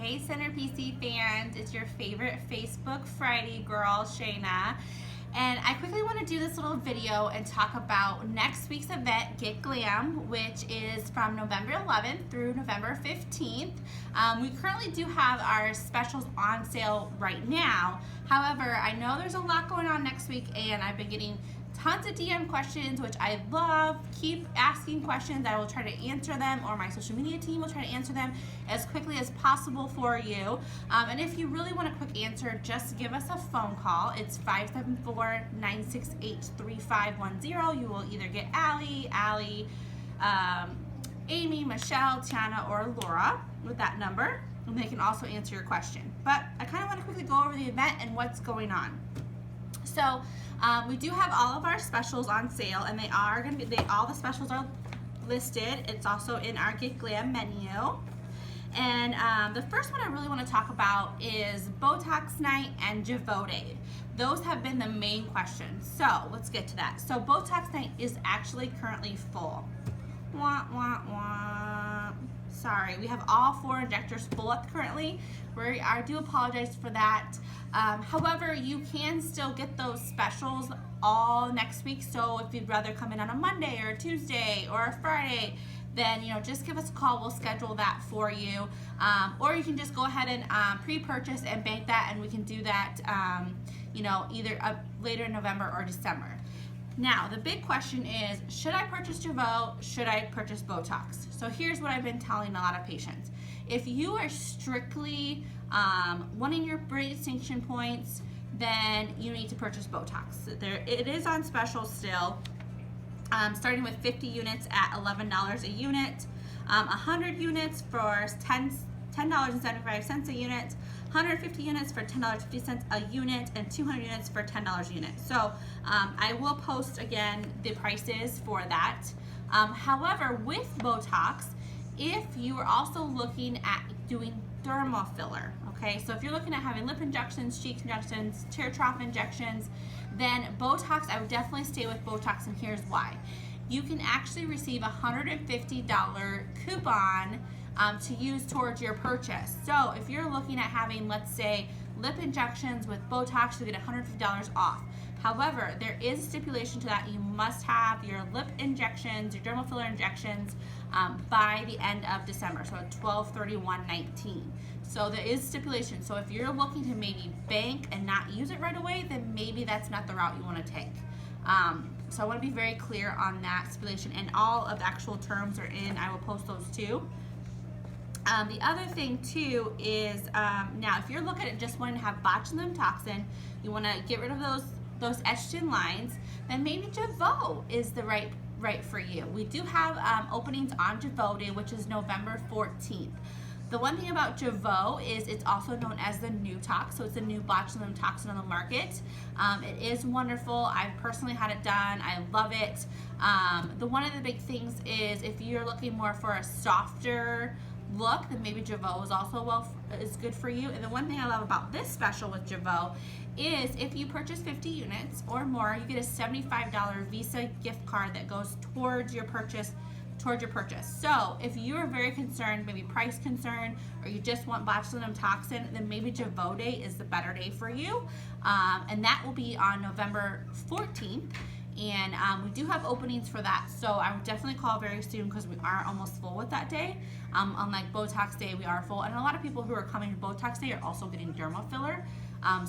Hey Centerpiece fans, it's your favorite Facebook Friday girl, Shayna. And I quickly want to do this little video and talk about next week's event, Get Glam, which is from November 11th through November 15th. We currently do have our specials on sale right now. However, I know there's a lot going on next week and I've been getting tons of DM questions, which I love. Keep asking questions. I will try to answer them, or my social media team will try to answer them as quickly as possible for you. And if you really want a quick answer, just give us a phone call. It's 574-968-3510. You will either get Allie, Amy, Michelle, Tiana, or Laura with that number, and they can also answer your question. But I kind of want to quickly go over the event and what's going on. So we do have all of our specials on sale, and they are going to be, all the specials are listed. It's also in our Get Glam menu. And the first one I really want to talk about is Botox night and Jeuveau day. Those have been the main questions. So let's get to that. So Botox night is actually currently full. Wah, wah, wah. Sorry, we have all 4 injectors full currently. I do apologize for that. However, you can still get those specials all next week. So if you'd rather come in on a Monday or a Tuesday or a Friday, then just give us a call. We'll schedule that for you. Or you can just go ahead and pre-purchase and bank that, and we can do that either later in November or December. Now, the big question is, should I purchase Jeuveau? Should I purchase Botox? So here's what I've been telling a lot of patients. If you are strictly wanting your brain distinction points, then you need to purchase Botox. It is on special still, starting with 50 units at $11 a unit, 100 units for $10.75 a unit, 150 units for $10.50 a unit, and 200 units for $10 a unit. So I will post again the prices for that. However, with Botox, if you are also looking at doing dermal filler, okay, so if you're looking at having lip injections, cheek injections, tear trough injections, then Botox, I would definitely stay with Botox, and here's why. You can actually receive a $150 coupon to use towards your purchase. So if you're looking at having, let's say, lip injections with Botox, you'll get $150 off. However, there is a stipulation to that. You must have your lip injections, your dermal filler injections by the end of December, so at 12/31/19. So there is stipulation. So if you're looking to maybe bank and not use it right away, then maybe that's not the route you want to take. So I want to be very clear on that stipulation, and all of the actual terms are in. I will post those too. The other thing too is now if you're looking at just wanting to have botulinum toxin, you want to get rid of those etched in lines, then maybe Jeuveau is the right for you. We do have openings on Jeuveau day, which is November 14th. The one thing about Jeuveau is it's also known as the new tox, so it's a new botulinum toxin on the market. It is wonderful. I've personally had it done. I love it. One of the big things is if you're looking more for a softer look, then maybe Jeuveau is also is good for you. And the one thing I love about this special with Jeuveau is if you purchase 50 units or more, you get a $75 Visa gift card that goes towards your purchase. So if you're very concerned, maybe price concern, or you just want botulinum toxin, then maybe Jeuveau day is the better day for you. And that will be on November 14th. And we do have openings for that, so I would definitely call very soon because we are almost full with that day. Unlike Botox day, we are full, and a lot of people who are coming to Botox day are also getting dermal filler.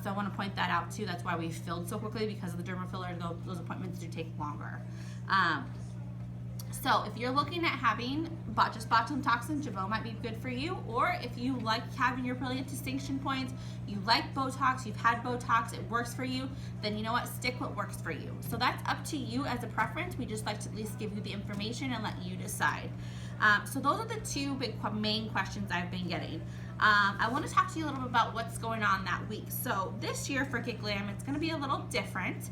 So I want to point that out too. That's why we filled so quickly, because of the dermal filler. Those appointments do take longer. So if you're looking at having just botulinum toxin, Jeuveau might be good for you. Or if you like having your brilliant distinction points, you like Botox, you've had Botox, it works for you, then you know what, stick what works for you. So that's up to you as a preference. We just like to at least give you the information and let you decide. So those are the 2 main questions I've been getting. I want to talk to you a little bit about what's going on that week. So this year for Get Glam, it's going to be a little different.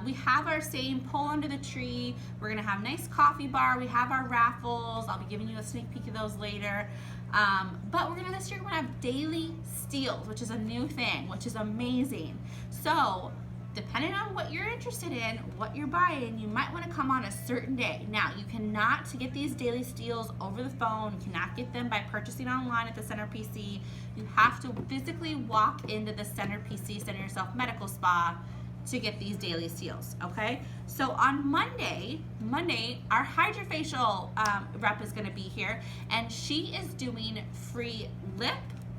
We have our same pull under the tree. We're going to have a nice coffee bar. We have our raffles. I'll be giving you a sneak peek of those later. But this year we're going to have daily steals, which is a new thing, which is amazing. So depending on what you're interested in, what you're buying, you might want to come on a certain day. Now, you cannot get these daily steals over the phone. You cannot get them by purchasing online at the Center PC. You have to physically walk into the Center PC, Center Yourself Medical Spa, to get these daily steals, okay? So on Monday, our HydraFacial rep is gonna be here, and she is doing free lip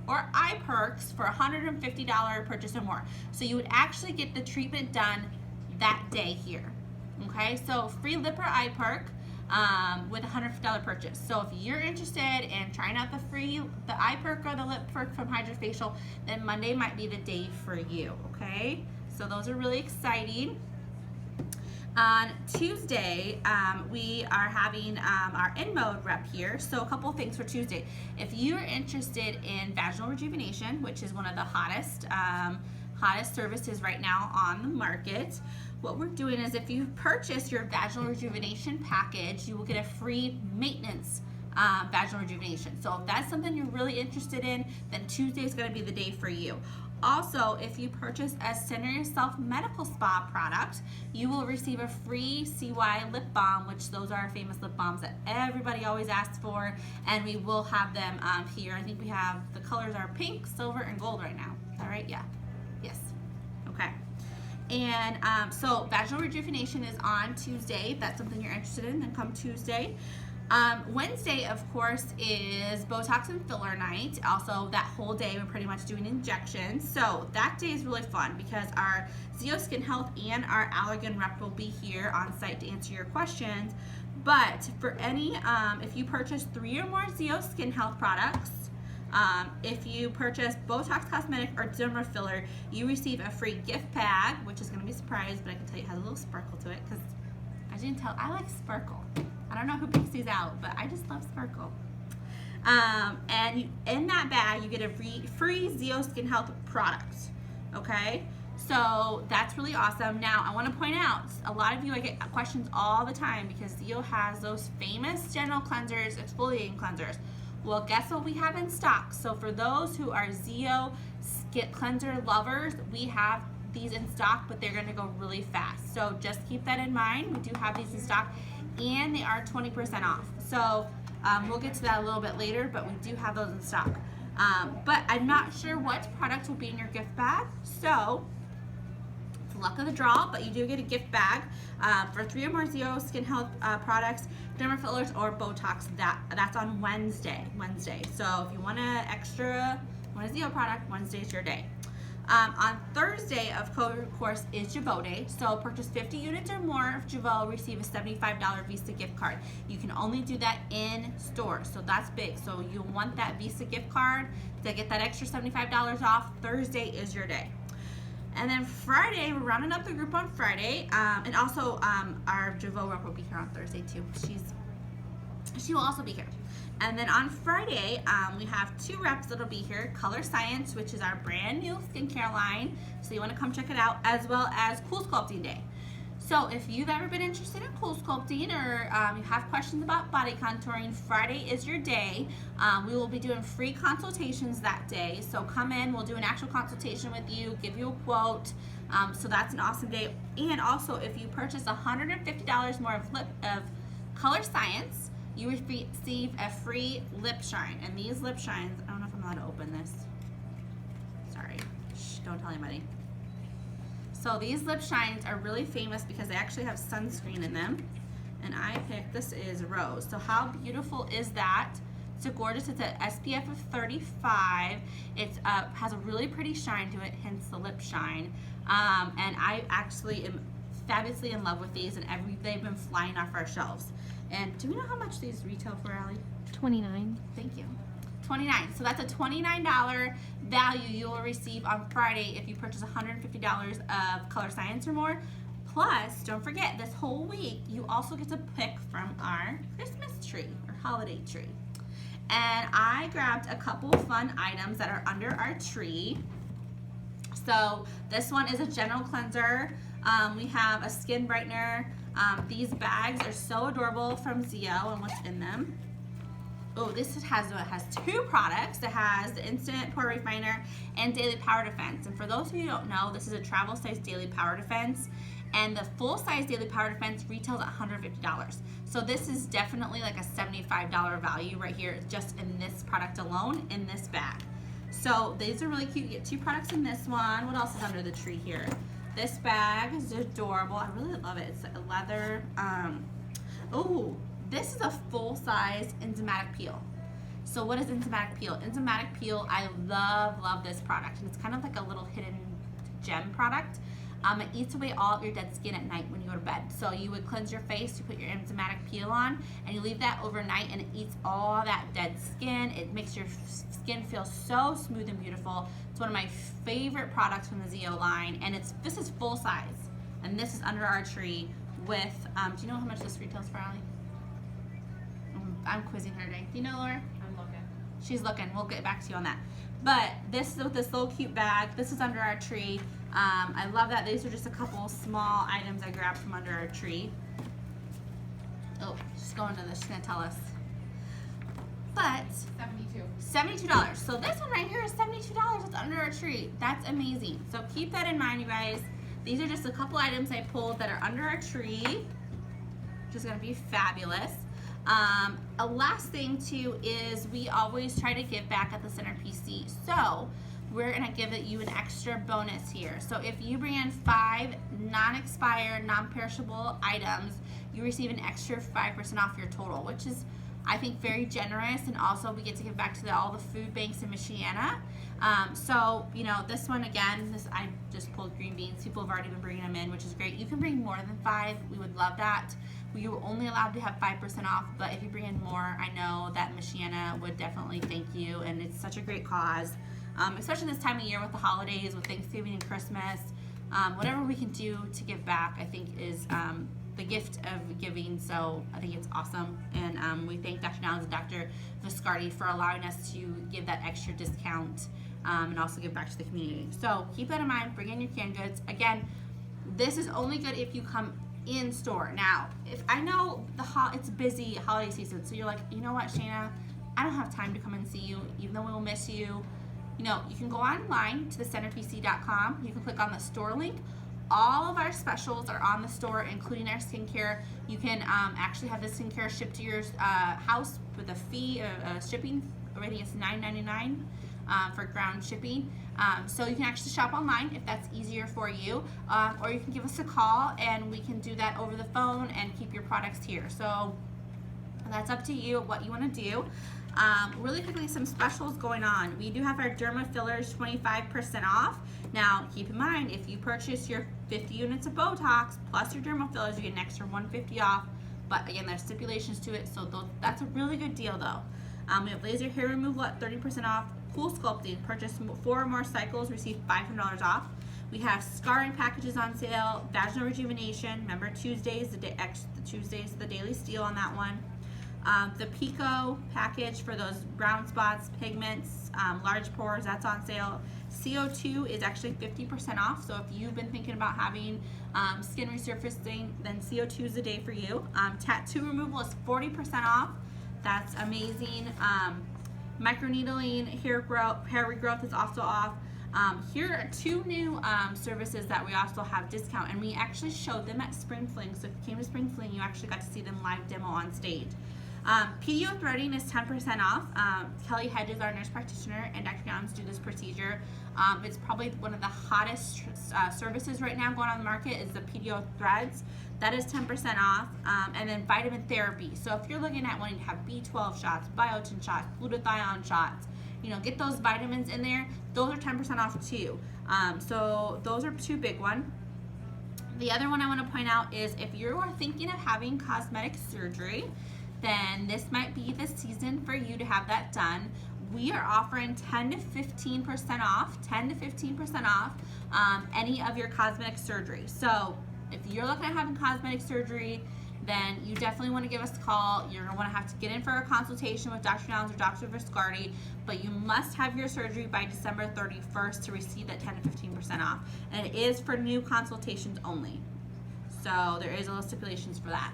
or eye perks for $150 purchase or more. So you would actually get the treatment done that day here, okay? So free lip or eye perk with a $150 purchase. So if you're interested in trying out the eye perk or the lip perk from HydraFacial, then Monday might be the day for you, okay? So those are really exciting. On Tuesday, we are having our InMode rep here. So a couple things for Tuesday. If you're interested in vaginal rejuvenation, which is one of the hottest services right now on the market, what we're doing is if you purchase your vaginal rejuvenation package, you will get a free maintenance vaginal rejuvenation. So if that's something you're really interested in, then Tuesday is going to be the day for you. Also, if you purchase a Center Yourself Medical Spa product, you will receive a free CY lip balm, which those are our famous lip balms that everybody always asks for, and we will have them here. I think we have, the colors are pink, silver, and gold right now. Is that right? Yeah. Yes. Okay. And so vaginal rejuvenation is on Tuesday. If that's something you're interested in, then come Tuesday. Wednesday, of course, is Botox and filler night. Also, that whole day we're pretty much doing injections. So that day is really fun because our Zeo Skin Health and our Allergan rep will be here on site to answer your questions. But for any, if you purchase 3 or more Zeo Skin Health products, if you purchase Botox Cosmetic or Derma Filler, you receive a free gift bag, which is going to be a surprise, but I can tell you it has a little sparkle to it because, as you can tell, I like sparkle. I don't know who picks these out, but I just love sparkle. And in that bag, you get a free Zeo Skin Health product, okay? So that's really awesome. Now, I want to point out, a lot of you, I get questions all the time because Zeo has those famous general cleansers, exfoliating cleansers. Well, guess what we have in stock? So for those who are Zeo Skin Cleanser lovers, we have these in stock, but they're gonna go really fast. So just keep that in mind. We do have these in stock, and they are 20% off. So we'll get to that a little bit later, but we do have those in stock. But I'm not sure what product will be in your gift bag. So it's luck of the draw, but you do get a gift bag for 3 or more Zeo Skin Health products, derma fillers, or Botox. That's on Wednesday. So if you want an extra, want a Zeo product, Wednesday is your day. On Thursday, of course, is Jeuveau Day. So purchase 50 units or more of Jeuveau, receive a $75 Visa gift card. You can only do that in store, so that's big. So you want that Visa gift card to get that extra $75 off. Thursday is your day. And then Friday, we're rounding up the group on Friday. And also our Jeuveau rep will be here on Thursday too. She will also be here. And then on Friday, we have 2 reps that'll be here. Color Science, which is our brand new skincare line, so you want to come check it out, as well as Cool Sculpting Day. So if you've ever been interested in cool sculpting or you have questions about body contouring, Friday is your day. We will be doing free consultations that day. So come in, we'll do an actual consultation with you, give you a quote. So that's an awesome day. And also, if you purchase $150 more of Color Science, you receive a free lip shine. And these lip shines, I don't know if I'm allowed to open this. Sorry, shh, don't tell anybody. So these lip shines are really famous because they actually have sunscreen in them. And I picked, this is Rose. So how beautiful is that? It's so gorgeous. It's an SPF of 35. It has a really pretty shine to it, hence the lip shine. And I actually am fabulously in love with these, and they've been flying off our shelves. And do we know how much these retail for, Allie? $29. Thank you. $29. So that's a $29 value you will receive on Friday if you purchase $150 of Color Science or more. Plus, don't forget, this whole week you also get to pick from our Christmas tree or holiday tree. And I grabbed a couple fun items that are under our tree. So this one is a general cleanser. We have a skin brightener. These bags are so adorable from Zeo and what's in them. Oh, this has two products. It has the Instant Pore Refiner and Daily Power Defense. And for those of you who don't know, this is a travel size Daily Power Defense. And the full size Daily Power Defense retails at $150. So this is definitely like a $75 value right here, just in this product alone, in this bag. So these are really cute. You get two products in this one. What else is under the tree here? This bag is adorable. I really love it. It's a leather. Oh, this is a full-size enzymatic peel. So what is enzymatic peel? Enzymatic peel, I love this product. And it's kind of like a little hidden gem product. It eats away all of your dead skin at night when you go to bed. So you would cleanse your face, you put your enzymatic peel on, and you leave that overnight, and it eats all that dead skin. It makes your skin feel so smooth and beautiful. It's one of my favorite products from the ZO line, and this is full size. And this is under our tree with, do you know how much this retails for, Allie? I'm quizzing her today. Do you know, Laura? I'm looking. She's looking. We'll get back to you on that. But this is with this little cute bag. This is under our tree. I love that. These are just a couple small items I grabbed from under our tree. Oh, she's going to this. She's going to tell us. But $72. So this one right here is $72. It's under our tree. That's amazing. So keep that in mind, you guys. These are just a couple items I pulled that are under our tree, which is going to be fabulous. A last thing too is we always try to give back at the Center PC. So we're gonna give you an extra bonus here. So if you bring in 5 non-expired, non-perishable items, you receive an extra 5% off your total, which is, I think, very generous. And also we get to give back to all the food banks in Michiana. So, you know, this one again, I just pulled green beans. People have already been bringing them in, which is great. You can bring more than 5. We would love that. We were only allowed to have 5% off, but if you bring in more, I know that Michiana would definitely thank you, and it's such a great cause, especially this time of year with the holidays, with Thanksgiving and Christmas. Whatever we can do to give back, I think, is the gift of giving, so I think it's awesome, and we thank Dr. Nowens and Dr. Viscardi for allowing us to give that extra discount and also give back to the community. So keep that in mind. Bring in your canned goods. Again, this is only good if you come in store. Now, if I know it's busy holiday season, so you're like, you know what, Shayna, I don't have time to come and see you, even though we will miss you. You know, you can go online to thecenterpc.com. You can click on the store link. All of our specials are on the store, including our skincare. You can actually have the skincare shipped to your house with a fee of shipping. I think it's $9.99 for ground shipping. So you can actually shop online if that's easier for you, or you can give us a call and we can do that over the phone and keep your products here. So that's up to you what you want to do. Really quickly, some specials going on. We do have our derma fillers 25% off. Now keep in mind, if you purchase your 50 units of Botox plus your derma fillers, you get an extra $150 off. But again, there's stipulations to it, so that's a really good deal though. We have laser hair removal at 30% off. Cool sculpting, purchase 4 or more cycles, receive $500 off. We have scarring packages on sale, vaginal rejuvenation. Remember Tuesdays, Tuesdays the daily steal on that one. The Pico package for those brown spots, pigments, large pores, that's on sale. CO2 is actually 50% off, so if you've been thinking about having skin resurfacing, then CO2 is the day for you. Tattoo removal is 40% off. That's amazing. Microneedling, hair regrowth is also off. Here are 2 new services that we also have discount, and we actually showed them at Spring Fling. So if you came to Spring Fling, you actually got to see them live demo on stage. PDO threading is 10% off. Kelly Hedges, our nurse practitioner, and Dr. Nowens do this procedure. It's probably one of the hottest services right now going on the market is the PDO threads. That is 10% off. And then vitamin therapy. So if you're looking at wanting to have B12 shots, biotin shots, glutathione shots, you know, get those vitamins in there. Those are 10% off too. So those are 2 big ones. The other one I want to point out is if you are thinking of having cosmetic surgery, then this might be the season for you to have that done. We are offering 10 to 15% off, any of your cosmetic surgery. So if you're looking at having cosmetic surgery, then you definitely want to give us a call. You're going to want to have to get in for a consultation with Dr. Nowens or Dr. Viscardi, but you must have your surgery by December 31st to receive that 10 to 15% off. And it is for new consultations only. So there is a little stipulations for that.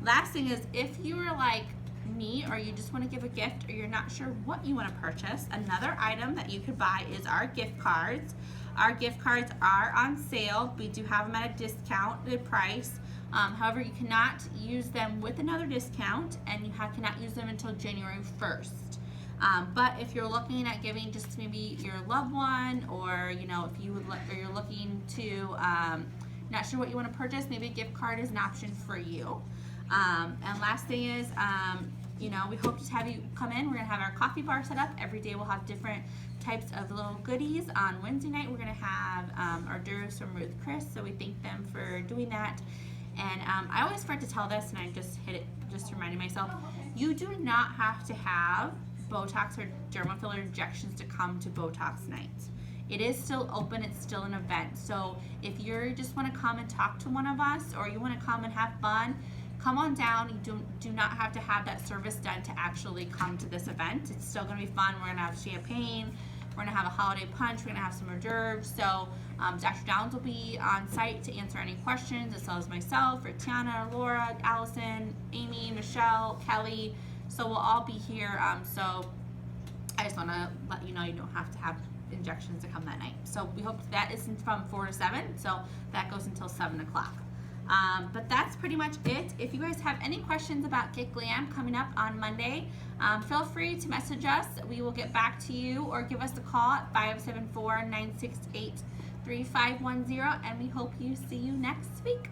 Last thing is, if you were like, me, or you just want to give a gift, or you're not sure what you want to purchase, another item that you could buy is our gift cards. Our gift cards are on sale. We do have them at a discounted price. However, you cannot use them with another discount, and you cannot use them until January 1st. But if you're looking at giving just maybe your loved one, or you know, if you would, or you're looking to, not sure what you want to purchase, maybe a gift card is an option for you. And last thing is, you know, we hope to have you come in. We're gonna have our coffee bar set up. Every day we'll have different types of little goodies. On Wednesday night, we're gonna have hors d'oeuvres from Ruth Chris, so we thank them for doing that. And I always forget to tell this, and I just reminding myself, you do not have to have Botox or dermal filler injections to come to Botox night. It is still open, it's still an event. So if you just want to come and talk to one of us, or you want to come and have fun, come on down. You do not have to have that service done to actually come to this event. It's still going to be fun. We're going to have champagne. We're going to have a holiday punch. We're going to have some hors d'oeuvres. So Dr. Downs will be on site to answer any questions, as well as myself, or Tiana, or Laura, Allison, Amy, Michelle, Kelly. So we'll all be here. So I just want to let you know you don't have to have injections to come that night. So we hope that is from 4 to 7. So that goes until 7 o'clock. But that's pretty much it. If you guys have any questions about Get Glam coming up on Monday, feel free to message us. We will get back to you, or give us a call at 574-968-3510, and we hope you see you next week.